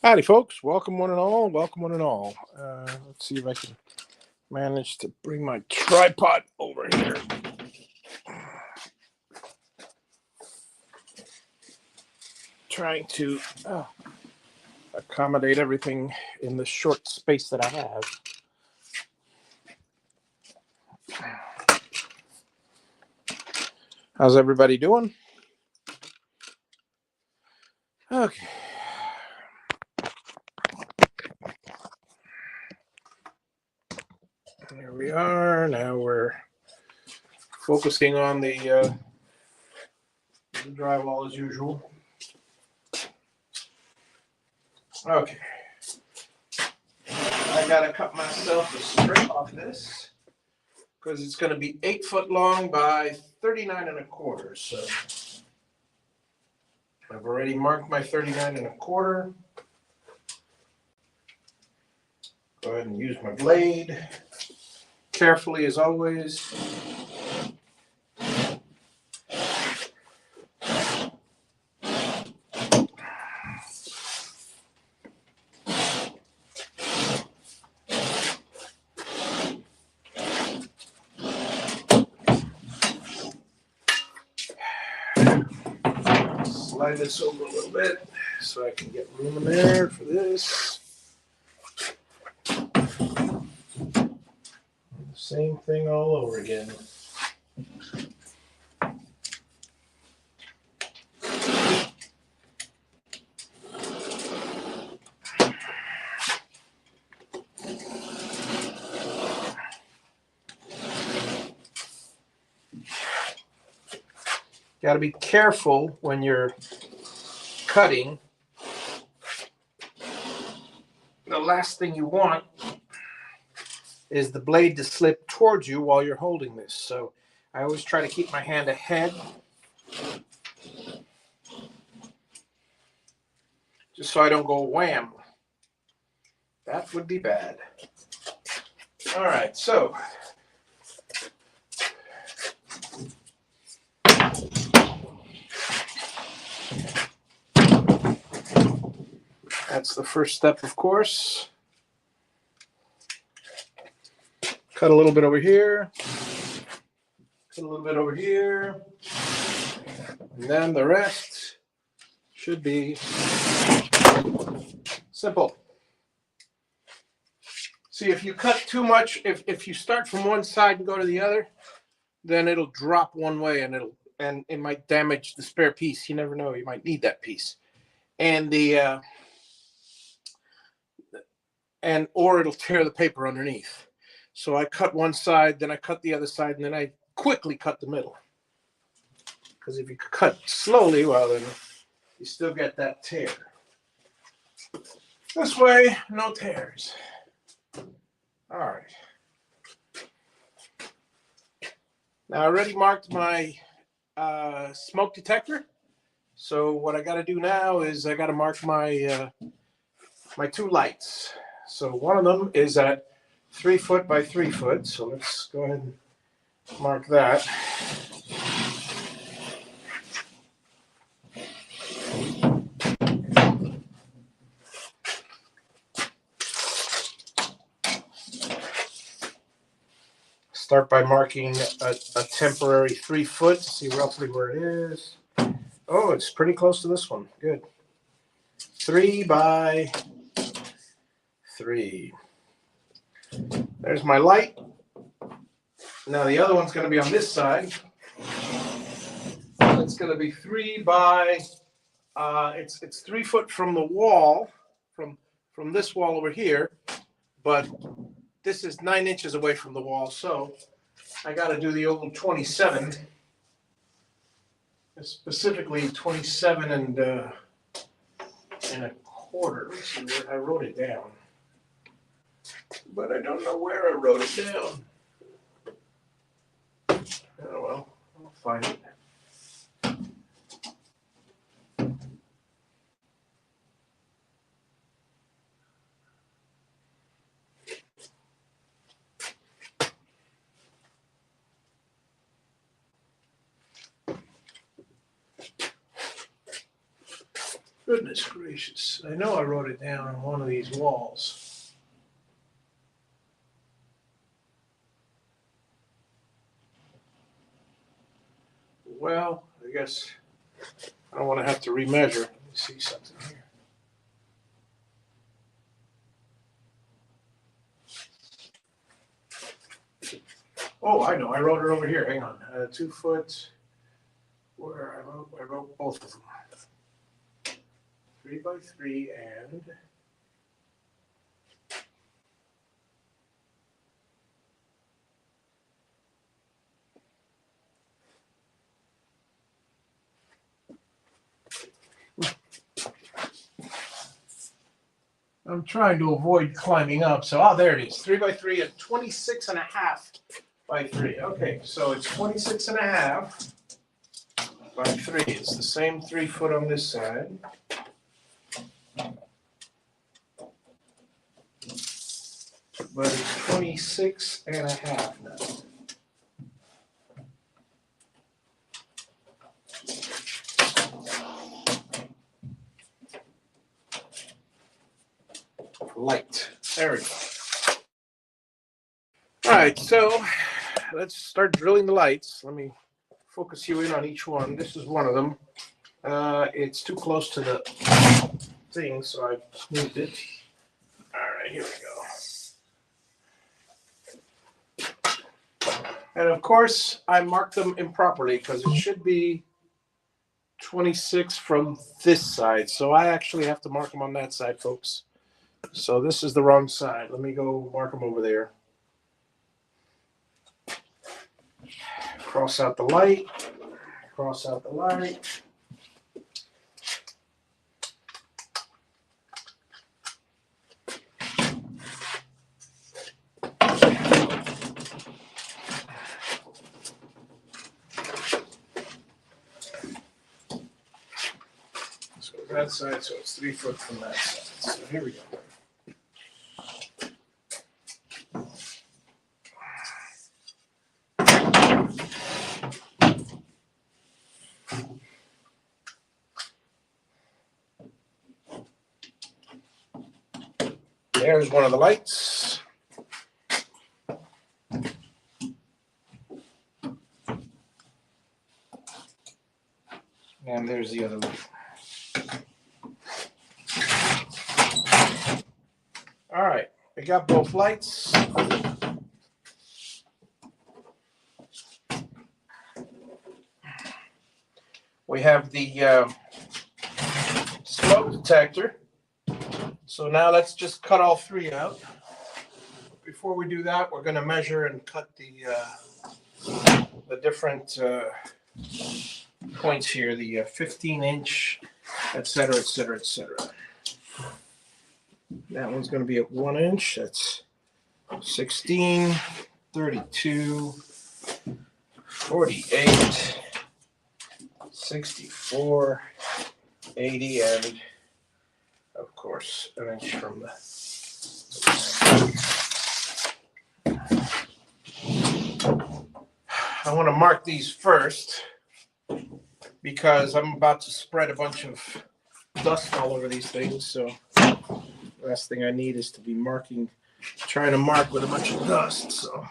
Howdy, folks. Welcome, one and all. Welcome, one and all. Let's see if I can manage to bring my tripod over here. Trying to accommodate everything in the short space that I have. How's everybody doing? Okay. Here we are. Now we're focusing on the drywall as usual. Okay. I gotta cut myself a strip off this because it's going to be 8 foot long by 39 and a quarter. So I've already marked my 39 and a quarter. Go ahead and use my blade carefully as always. Slide this over a little bit so I can get room in there for this. Same thing all over again. Got to be careful when you're cutting. The last thing you want is the blade to slip towards you while you're holding this. So I always try to keep my hand ahead, just so I don't go wham. That would be bad. All right, so that's the first step, of course. Cut a little bit over here. Cut a little bit over here. And then the rest should be simple. See, if you cut too much, if you start from one side and go to the other, then it'll drop one way and it might damage the spare piece. You never know, you might need that piece. And or it'll tear the paper underneath. So I cut one side, then I cut the other side, and then I quickly cut the middle. Because if you cut slowly, well, then you still get that tear. This way, no tears. All right. Now I already marked my smoke detector. So what I got to do now is I got to mark my my two lights. So one of them is at 3 foot by 3 foot. So let's go ahead and mark that. Start by marking a temporary 3 foot, see roughly where it is. Oh, it's pretty close to this one. Good. 3 by 3. There's my light. Now the other one's going to be on this side. It's going to be 3 by, it's 3 foot from the wall, from this wall over here, but this is 9 inches away from the wall, so I got to do the old 27, specifically 27 and a quarter. Let's see where I wrote it down, but I don't know where I wrote it down. Oh well, I'll find it. Goodness gracious. I know I wrote it down on one of these walls. Well, I guess I don't want to have to remeasure. Let me see something here. Oh, I know. I wrote it over here. Hang on. 2 foot. Where I wrote both of them. 3 by 3 and I'm trying to avoid climbing up. So, there it is. 3 by 3 and 26 and a half by 3. Okay, so it's 26 and a half by 3. It's the same 3 foot on this side. But it's 26 and a half now. Light. There we go. All right, so let's start drilling the lights. Let me focus you in on each one. This is one of them. It's too close to the thing, so I moved it. All right, here we go. And of course, I marked them improperly because it should be 26 from this side. So I actually have to mark them on that side, folks. So this is the wrong side. Let me go mark them over there. Cross out the light. Cross out the light. So that side, so it's 3 foot from that side. So here we go. There's one of the lights. And there's the other one. All right, we got both lights. We have the smoke detector. So now let's just cut all 3 out. Before we do that, we're going to measure and cut the different points here, the 15-inch, et cetera, et cetera, et cetera. That one's going to be at 1 inch. That's 16, 32, 48, 64, 80, and of course, an inch from the. I want to mark these first because I'm about to spread a bunch of dust all over these things. So the last thing I need is to be trying to mark with a bunch of dust. So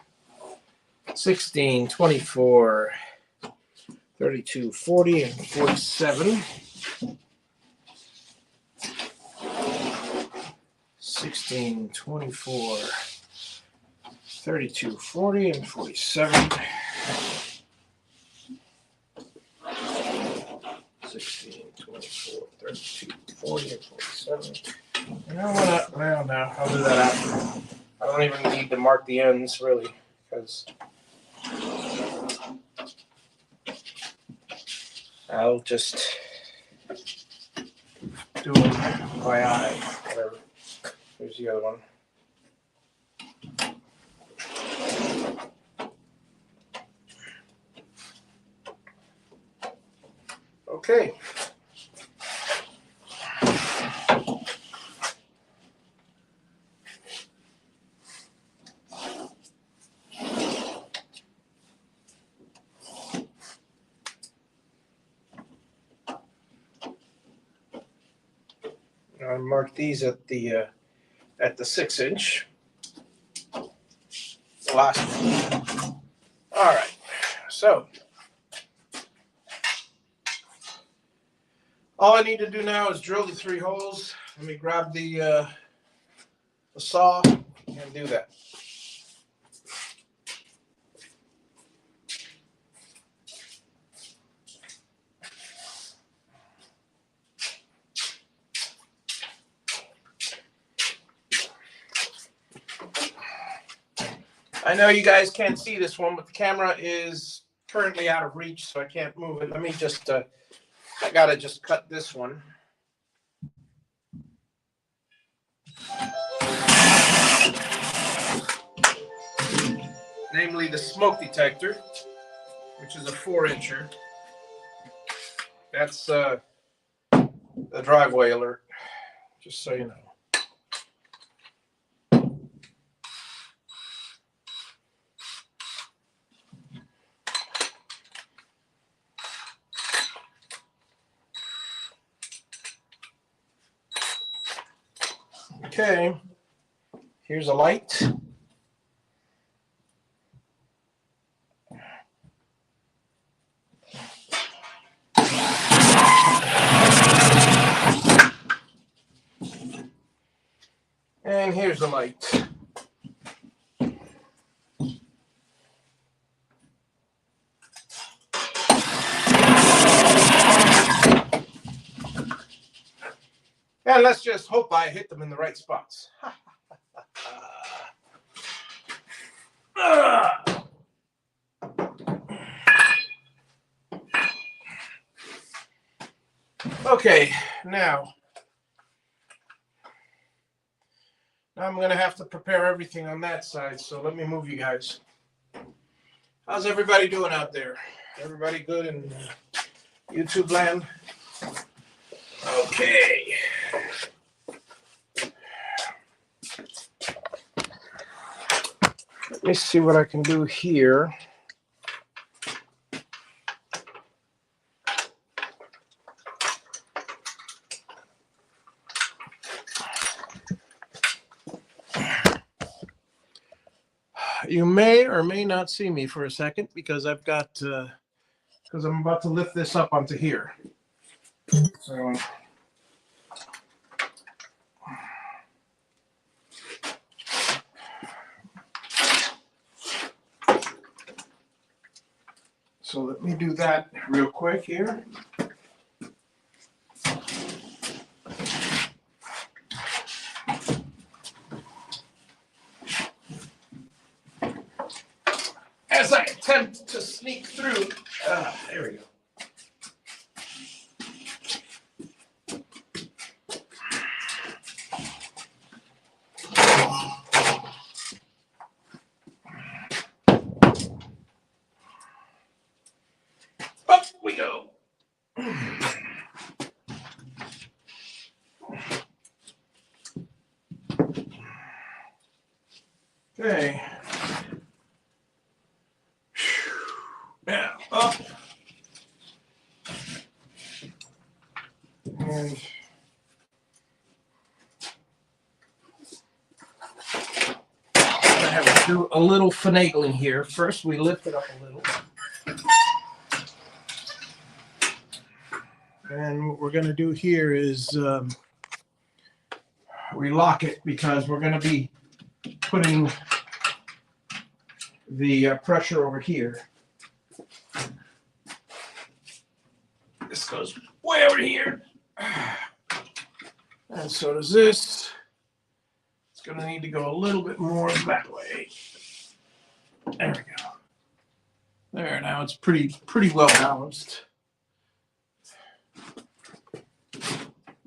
16, 24, 32, 40, and 47. 16, 24, 32, 40, and 47. 16, 24, 32, 40, and 47. And well, no, I'll do that after. I don't even need to mark the ends, really, because I'll just do them by eye, whatever. Here's the other one. Okay. mark these at the 6-inch. The last one. All right. So all I need to do now is drill the 3 holes. Let me grab the saw and do that. I know you guys can't see this one, but the camera is currently out of reach, so I can't move it. Let me just, I gotta just cut this one. Namely the smoke detector, which is a 4-incher. That's the driveway alert, just so you know. Okay, here's a light. And here's the light. And let's just hope I hit them in the right spots. Okay, now I'm going to have to prepare everything on that side, so let me move you guys. How's everybody doing out there? Everybody good in YouTube land? Okay. Let me see what I can do here. You may or may not see me for a second because I've got, because I'm about to lift this up onto here. So let me do that real quick here. As I attempt to sneak through, there we go. Up we go. Okay. Now up. And I have to do a little finagling here. First, we lift it up a little. And what we're going to do here is we lock it because we're going to be putting the pressure over here. This goes way over here. And so does this. It's going to need to go a little bit more that way. There we go. There, now it's pretty well balanced.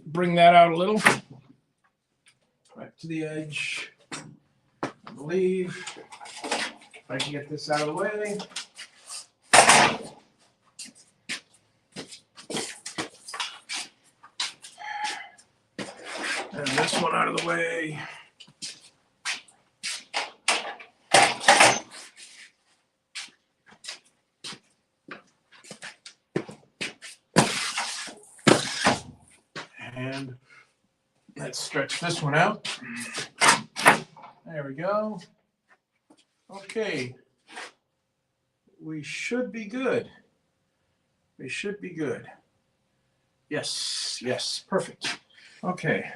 Bring that out a little. Back to the edge. I believe. If I can get this out of the way. And this one out of the way. And Let's stretch this one out. There we go. Okay. We should be good. We should be good. Yes, yes, perfect. Okay.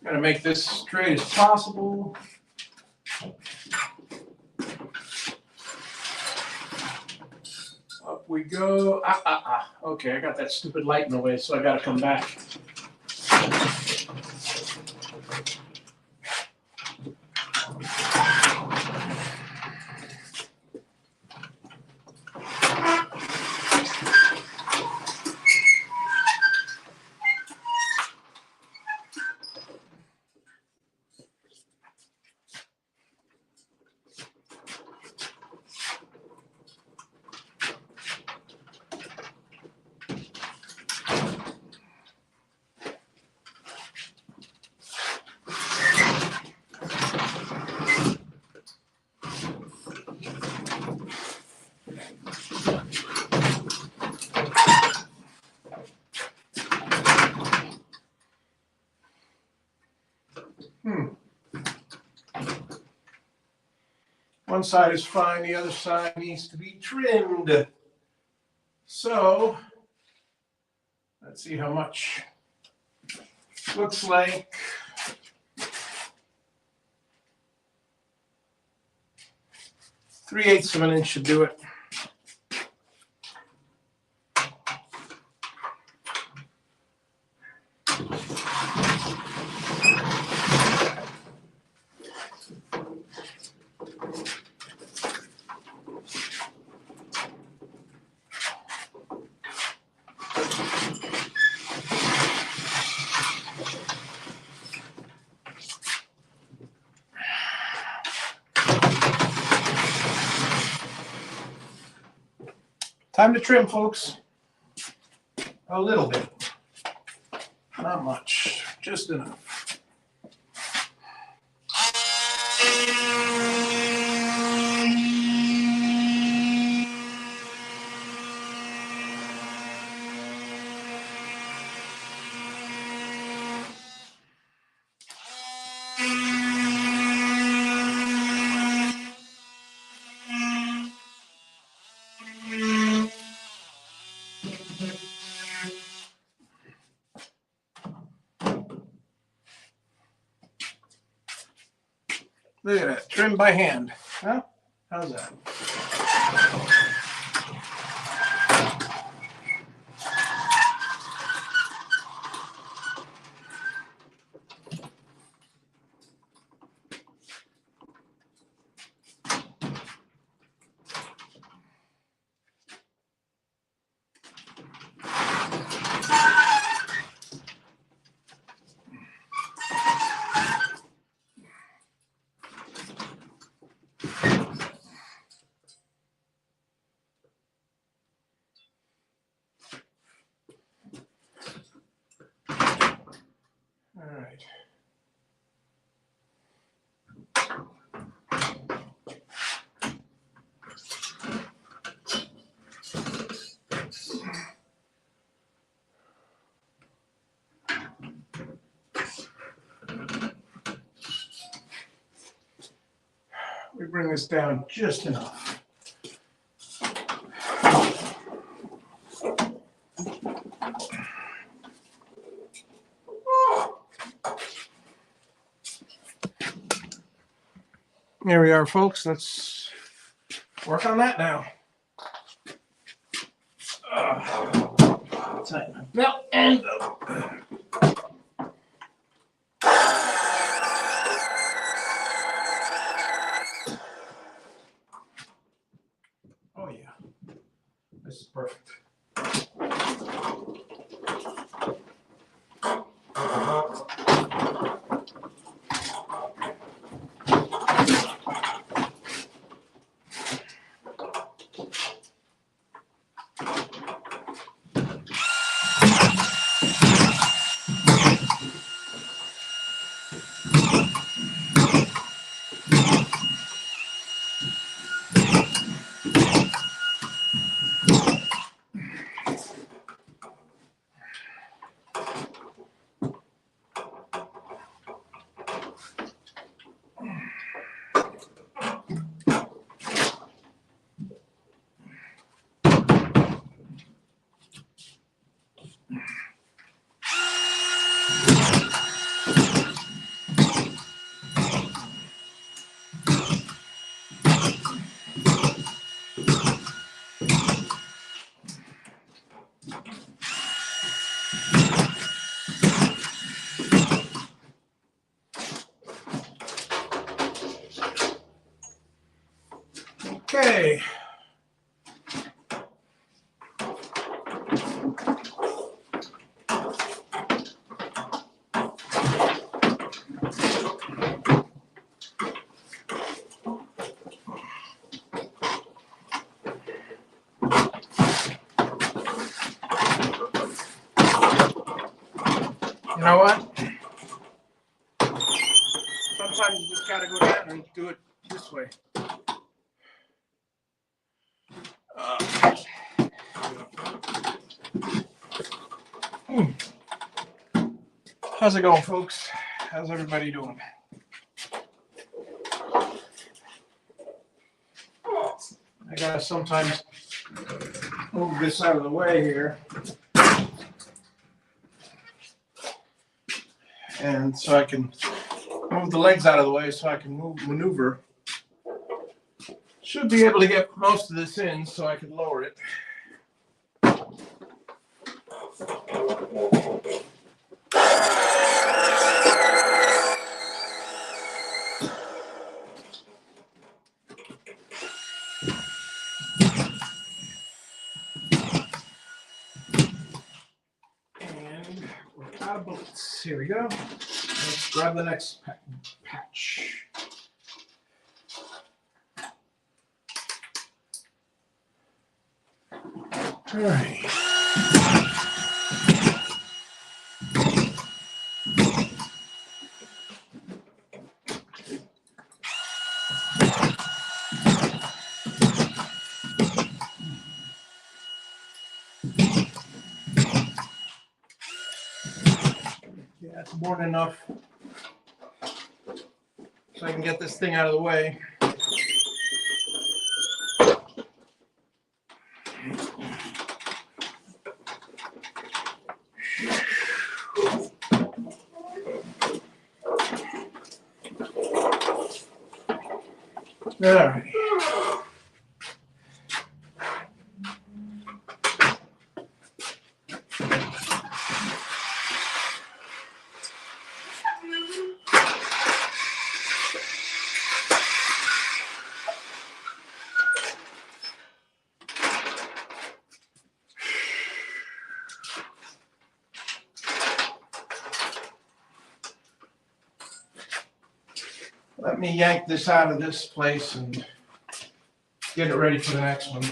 Gonna make this straight as possible. Up we go. Okay, I got that stupid light in the way, so I gotta come back. One side is fine, the other side needs to be trimmed. So, let's see how much. Looks like 3/8 of an inch should do it. Time to trim, folks. A little bit. Not much, just enough. Look at that, trim by hand. Huh? How's that? All right. We bring this down just enough. There we are, folks. Let's work on that now. Tighten my belt and oh yeah, this is perfect. You know what? Sometimes you just gotta go down and do it this way. How's it going, folks? How's everybody doing? I gotta sometimes move this out of the way here. And so I can move the legs out of the way so I can maneuver. Should be able to get most of this in so I can lower it. And we're out of bullets. Here we go. Let's grab the next patch. All right. Yeah, it's more than enough so I can get this thing out of the way. All right. Let me yank this out of this place and get it ready for the next one.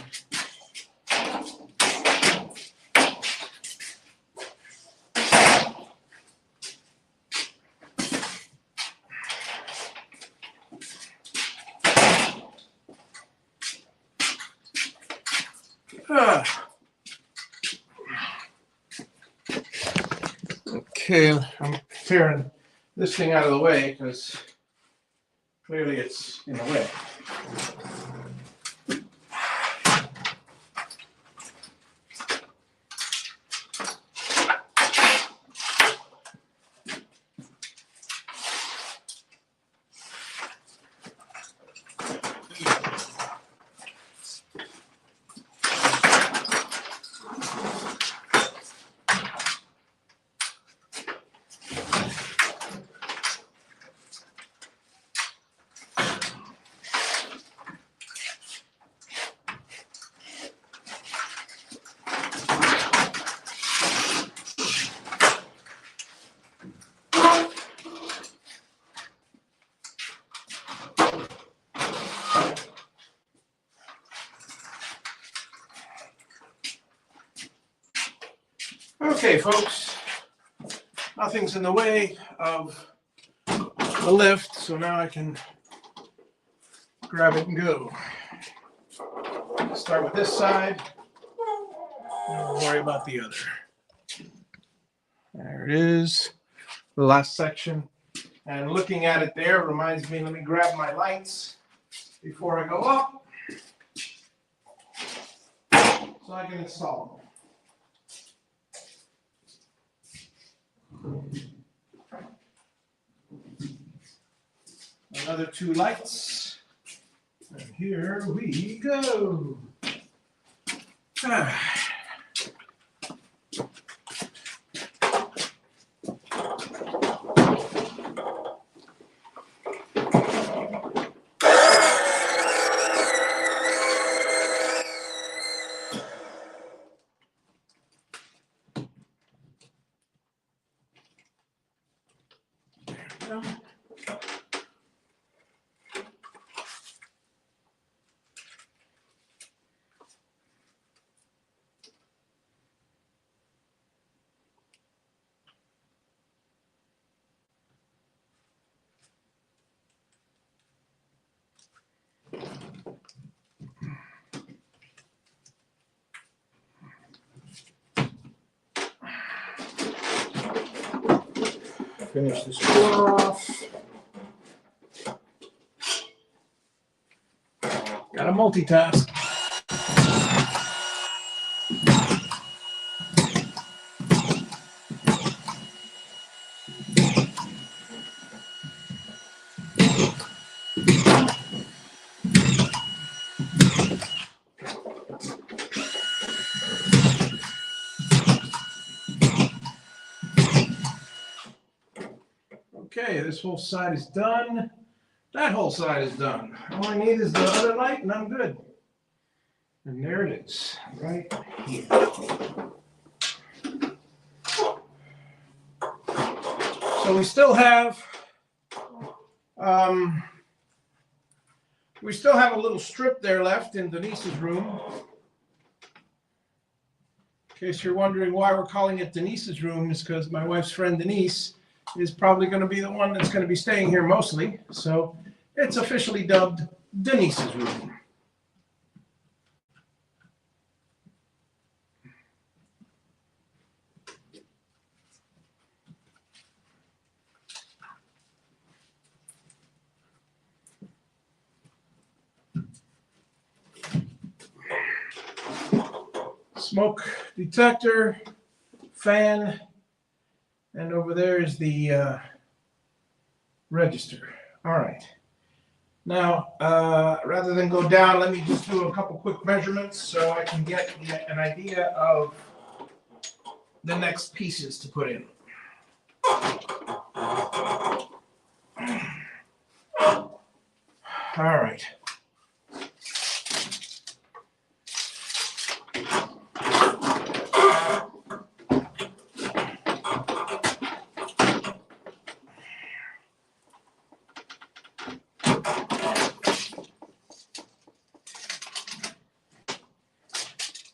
Okay, I'm tearing this thing out of the way because clearly it's in the way. Okay, folks, nothing's in the way of the lift, so now I can grab it and go. Start with this side, and we'll worry about the other. There it is, the last section. And looking at it there reminds me, let me grab my lights before I go up so I can install them. Another 2 lights, and here we go. on? Finish this off. Gotta multitask. Okay, this whole side is done. That whole side is done. All I need is the other light and I'm good. And there it is, right here. So we still have a little strip there left in Denise's room. In case you're wondering why we're calling it Denise's room, is because my wife's friend Denise is probably going to be the one that's going to be staying here mostly. So it's officially dubbed Denise's room. Smoke detector, fan, and over there is the register. All right. Now, rather than go down, let me just do a couple quick measurements so I can get an idea of the next pieces to put in. All right.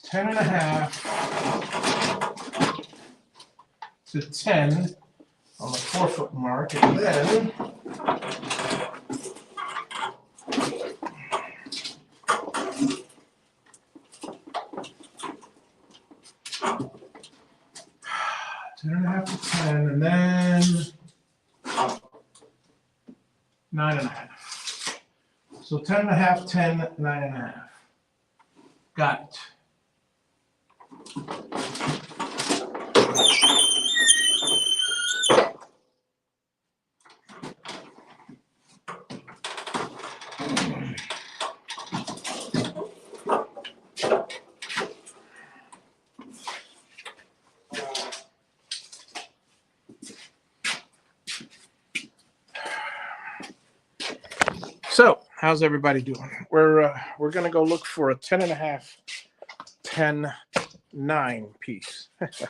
Ten and a half to 10 on the 4-foot mark, and then ten and a half to 10, and then 9.5. So 10 and a half, 10, 9.5. Got it. So, how's everybody doing? We're gonna go look for a 10 and a half, 10, 9 piece. Okay.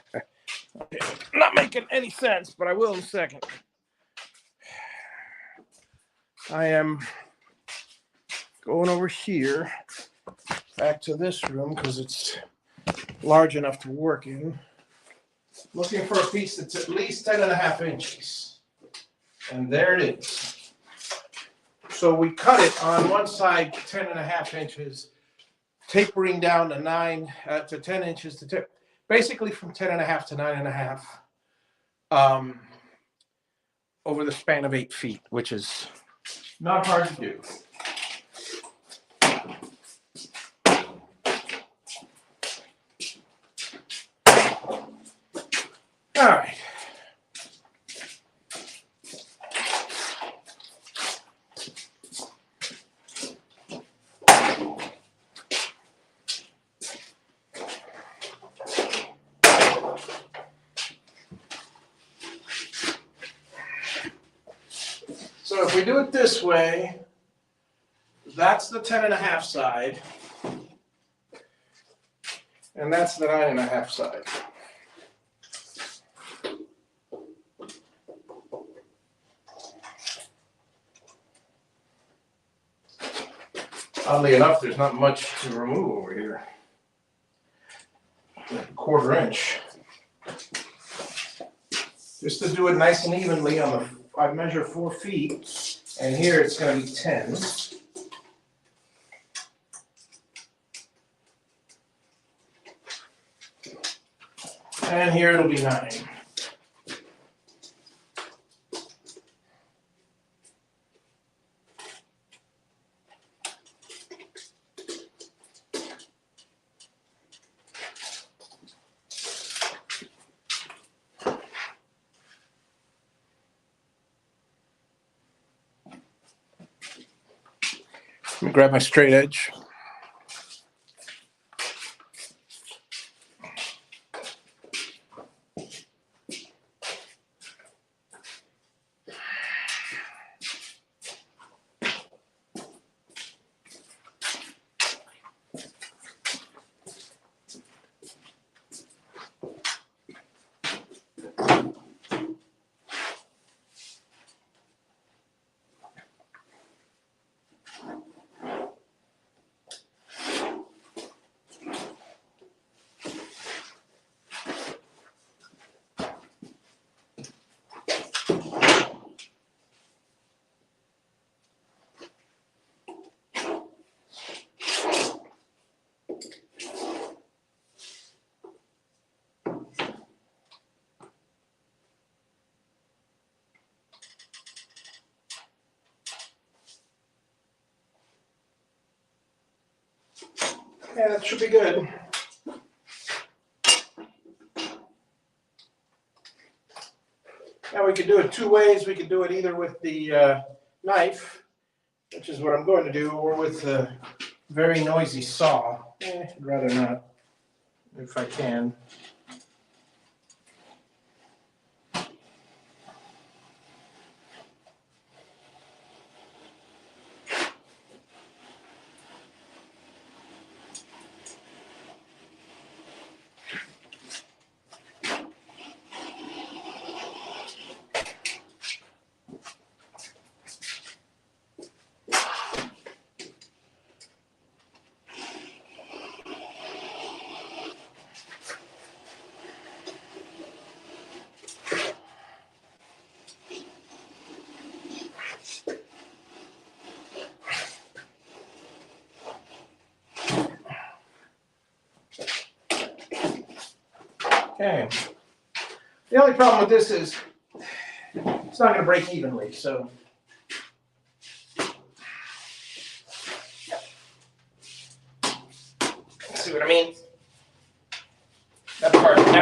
Not making any sense, but I will in a second. I am going over here, back to this room because it's large enough to work in. Looking for a piece that's at least 10 and a half inches. And there it is. So we cut it on one side 10 and a half inches, tapering down to 9 to 10 inches to tip, basically from 10 and a half to 9 and a half over the span of 8 feet, which is not hard to do. All right. So if we do it this way, that's the 10 and a half side, and that's the 9 and a half side. Oddly enough, there's not much to remove over here. Like a 1/4 inch. Just to do it nice and evenly on the, I measure 4 feet, and here it's going to be 10. And here it'll be 9. Let me grab my straight edge. Yeah, that should be good. Now we could do it 2 ways. We could do it either with the knife, which is what I'm going to do, or with the very noisy saw. I'd rather not, if I can. Okay. The only problem with this is it's not going to break evenly, so. See what I mean? That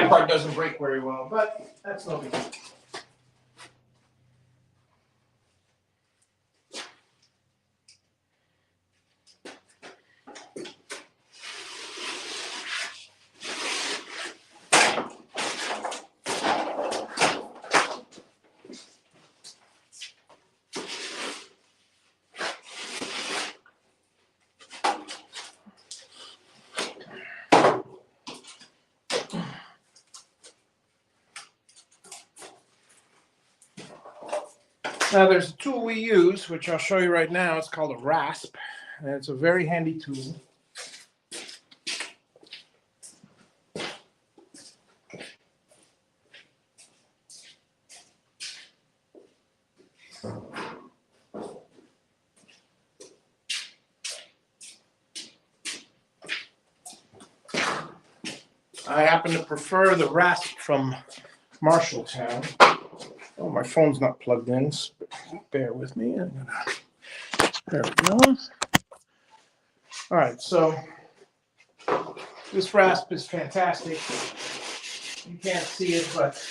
part doesn't break very well, but that's no big deal. Now there's a tool we use, which I'll show you right now. It's called a rasp, and it's a very handy tool. I happen to prefer the rasp from Marshalltown. Oh, my phone's not plugged in. Bear with me. There we go. All right, so this rasp is fantastic. You can't see it, but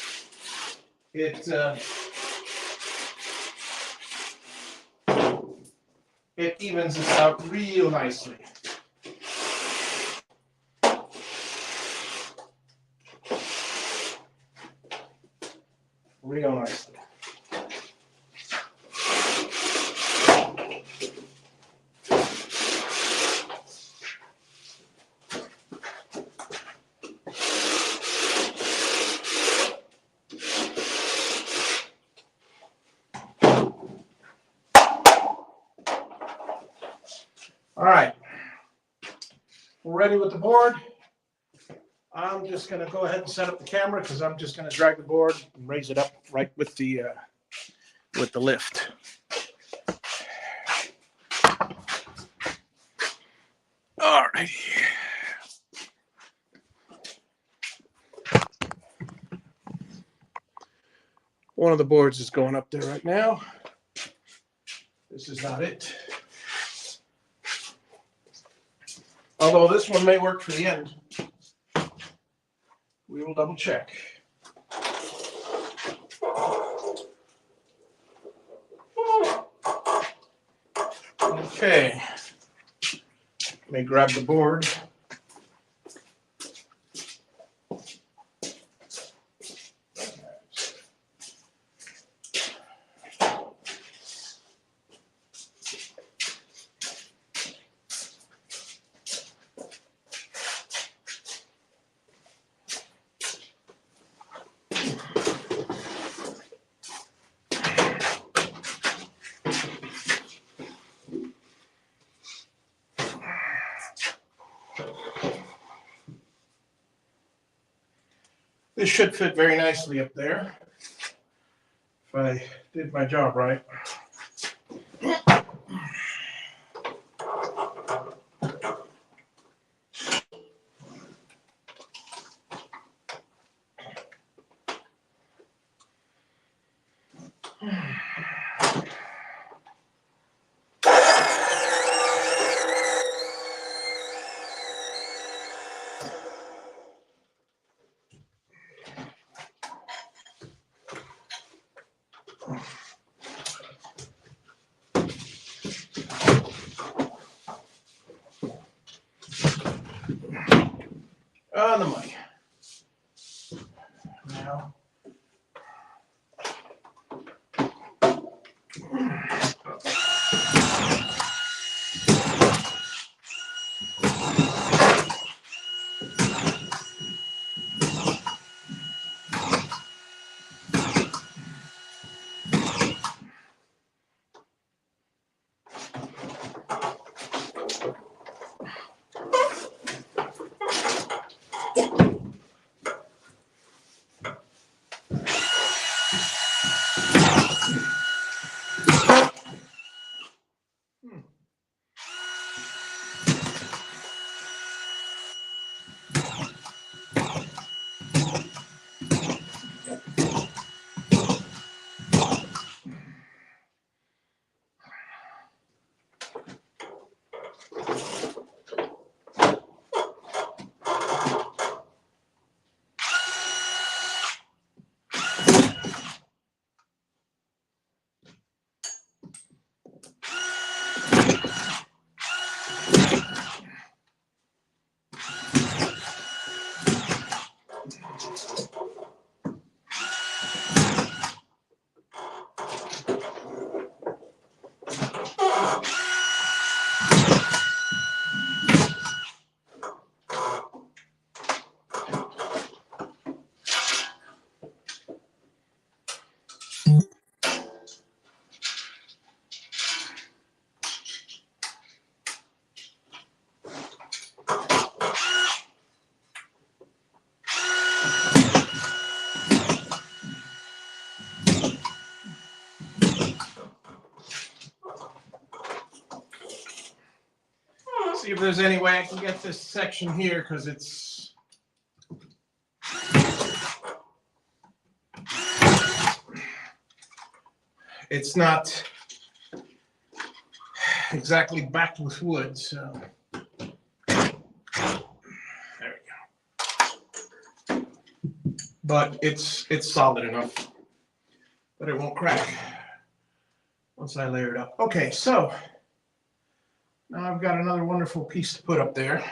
it evens this out real nicely. Real nicely. All right. ready with the board. I'm just going to go ahead and set up the camera because I'm just going to drag the board and raise it up right with the lift. All right. One of the boards is going up there right now. This is not it. Although this one may work for the end. We will double check. Okay. Let me grab the board. This should fit very nicely up there if I did my job right. On the money. Now. See if there's any way I can get this section here because it's not exactly backed with wood, so there we go. But it's solid enough that it won't crack once I layer it up. Okay, so now I've got another wonderful piece to put up there,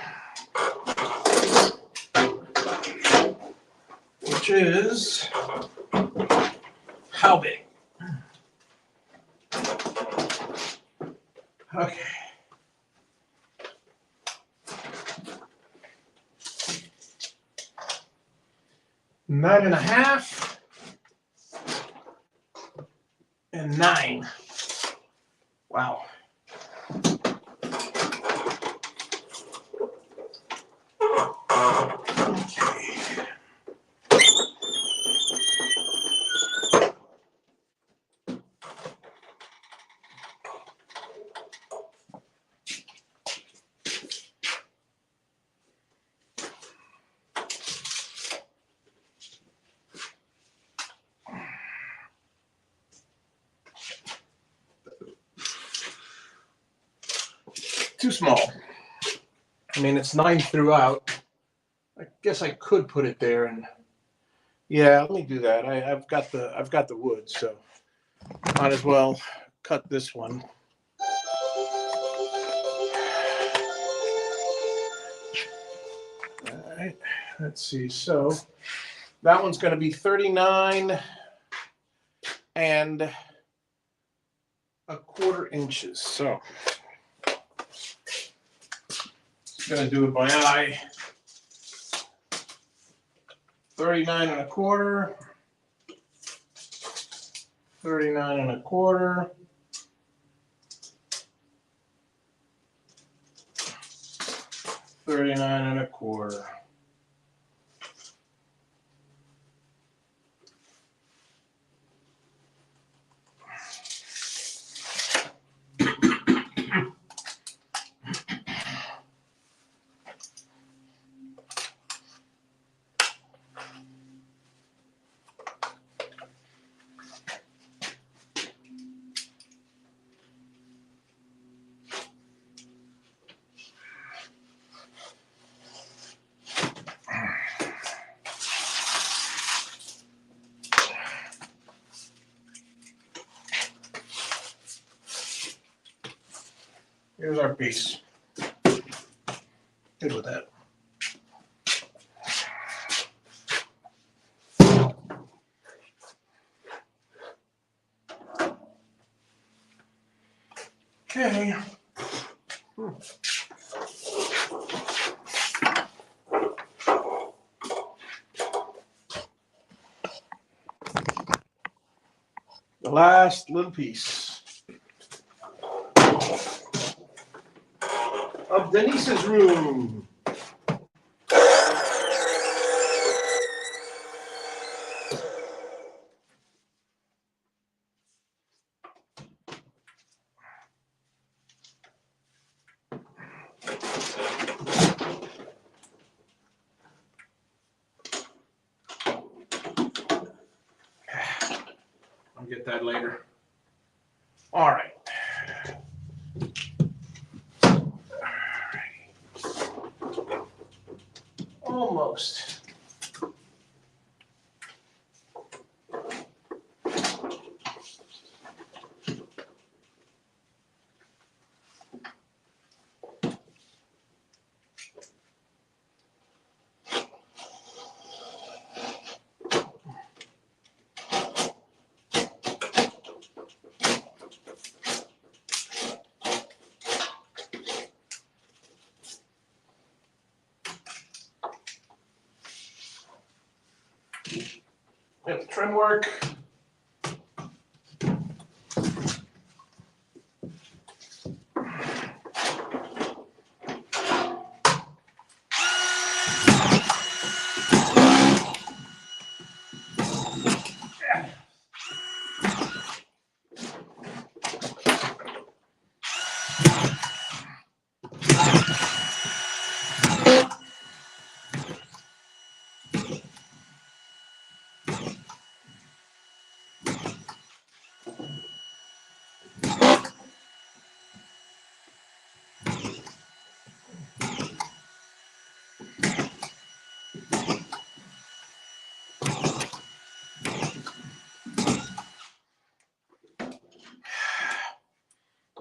which is how big? Okay. Nine and a half and 9. Wow. too small. I mean, it's 9 throughout. I guess I could put it there, and yeah, let me do that. I've got the wood, so might as well cut this one. All right, let's see. So that one's going to be 39 and a quarter inches. So just going to do it by eye. 39 and a quarter. 39 and a quarter. 39 and a quarter. Here's our piece. Good with that. Okay. The last little piece of Denise's room. I'll get that later. All right. Almost. Got the trim work.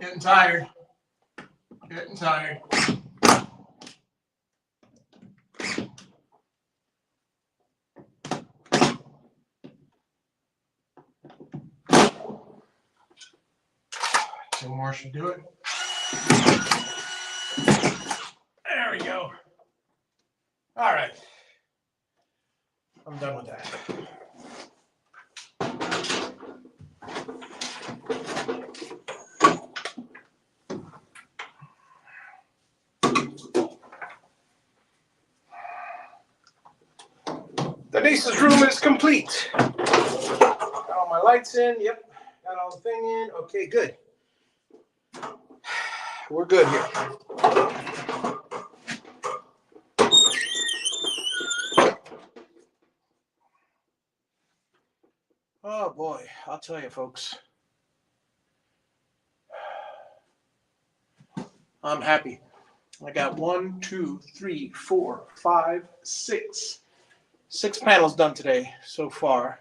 Getting tired. Getting tired. Two more should do it. There we go. All right. I'm done with that. Denise's room is complete. Got all my lights in. Yep. Got all the thing in. Okay, good. We're good here. Oh boy, I'll tell you folks. I'm happy. I got 1, 2, 3, 4, 5, 6. 6 panels done today so far.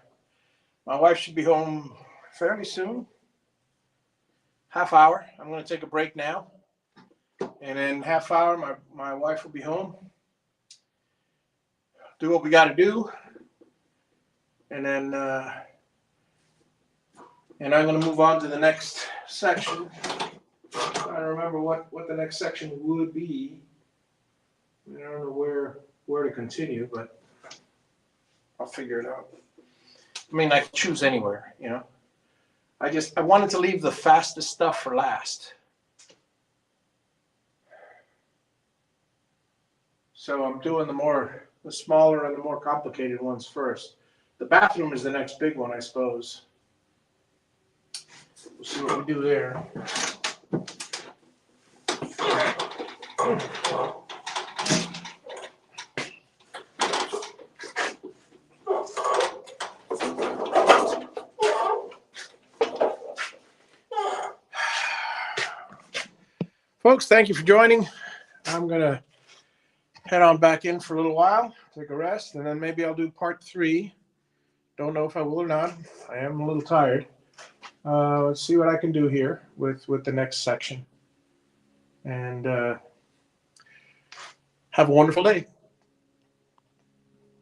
My wife should be home fairly soon. Half hour. I'm going to take a break now. And in half hour, my wife will be home. Do what we got to do. And then and I'm going to move on to the next section. I'm trying to remember what the next section would be. I don't know where to continue, but I'll figure it out. I mean, I can choose anywhere, you know. I wanted to leave the fastest stuff for last. So I'm doing the smaller and the more complicated ones first. The bathroom is the next big one, I suppose. We'll see what we do there. Folks, thank you for joining. I'm going to head on back in for a little while, take a rest, and then maybe I'll do part 3. Don't know if I will or not. I am a little tired. Let's see what I can do here with the next section. And have a wonderful day.